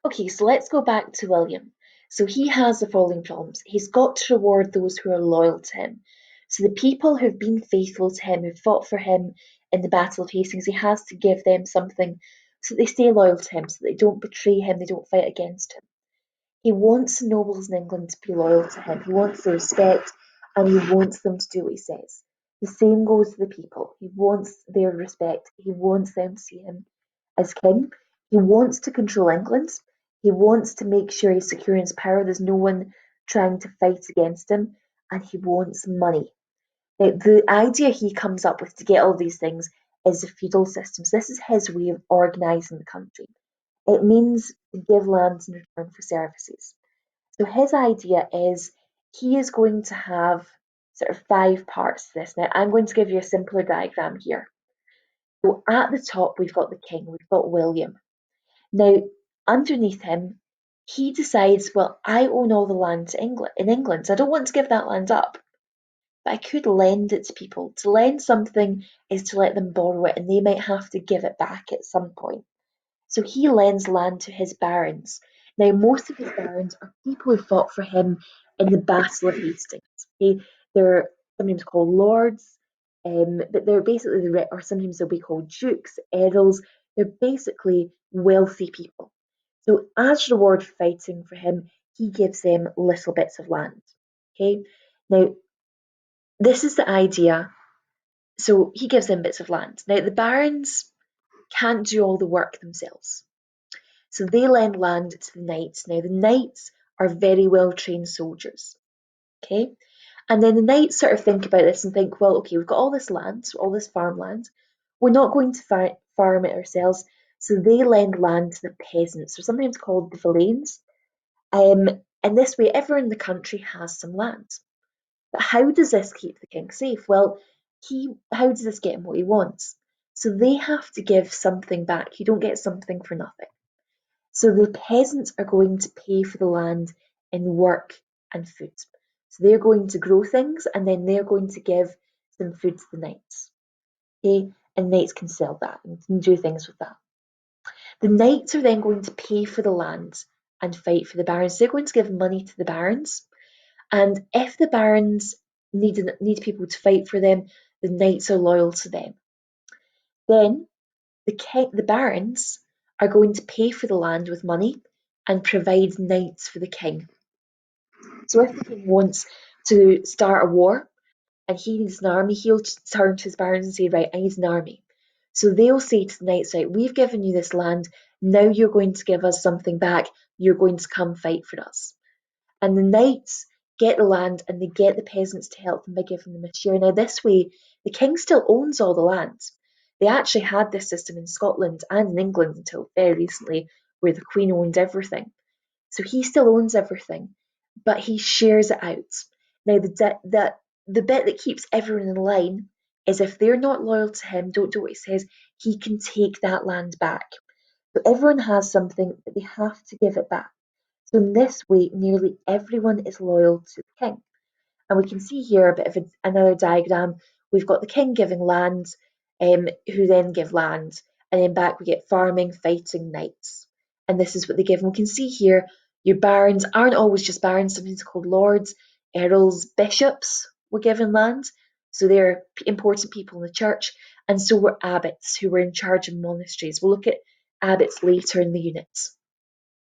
Okay, so let's go back to William. So he has the following problems. He's got to reward those who are loyal to him. So the people who've been faithful to him, who fought for him in the Battle of Hastings, he has to give them something so that they stay loyal to him, so that they don't betray him, they don't fight against him. He wants the nobles in England to be loyal to him. He wants their respect and he wants them to do what he says. The same goes to the people. He wants their respect. He wants them to see him as king. He wants to control England. He wants to make sure he's secure in his power. There's no one trying to fight against him. And he wants money. Now, the idea he comes up with to get all these things is the feudal system. So this is his way of organising the country. It means to give lands in return for services. So his idea is he is going to have sort of five parts to this. Now, I'm going to give you a simpler diagram here. So at the top, we've got the king, we've got William. Now, underneath him, he decides, well, I own all the land in England, so I don't want to give that land up. But I could lend it to people. To lend something is to let them borrow it, and they might have to give it back at some point. So he lends land to his barons. Now, most of his barons are people who fought for him in the Battle of Hastings. Okay? They're sometimes called lords, but they're basically or sometimes they'll be called dukes, earls. They're basically wealthy people. So, as reward for fighting for him, he gives them little bits of land. Okay, now this is the idea. So he gives them bits of land. Now the barons can't do all the work themselves. So they lend land to the knights. Now, the knights are very well trained soldiers. Okay. And then the knights sort of think about this and think, well, okay, we've got all this land, all this farmland. We're not going to farm it ourselves. So they lend land to the peasants, or sometimes called the villeins. And this way, everyone in the country has some land. But how does this keep the king safe? Well, how does this get him what he wants? So they have to give something back. You don't get something for nothing. So the peasants are going to pay for the land in work and food. So they're going to grow things and then they're going to give some food to the knights. Okay? And knights can sell that and can do things with that. The knights are then going to pay for the land and fight for the barons. They're going to give money to the barons. And if the barons need people to fight for them, the knights are loyal to them. Then the barons are going to pay for the land with money and provide knights for the king. So if the king wants to start a war and he needs an army, he'll turn to his barons and say, right, I need an army. So they'll say to the knights, right, we've given you this land, now you're going to give us something back, you're going to come fight for us. And the knights get the land and they get the peasants to help them by giving them a share. Now, this way, the king still owns all the land. They actually had this system in Scotland and in England until very recently, where the Queen owned everything. So he still owns everything, but he shares it out. Now, the bit that keeps everyone in line is if they're not loyal to him, don't do what he says, he can take that land back. So everyone has something, but they have to give it back. So in this way, nearly everyone is loyal to the king. And we can see here a bit of another diagram. We've got the king giving land, who then give land, and then back we get farming, fighting, knights. And this is what they give. And we can see here, your barons aren't always just barons, sometimes called lords, earls, bishops were given land. So they're important people in the church. And so were abbots who were in charge of monasteries. We'll look at abbots later in the units.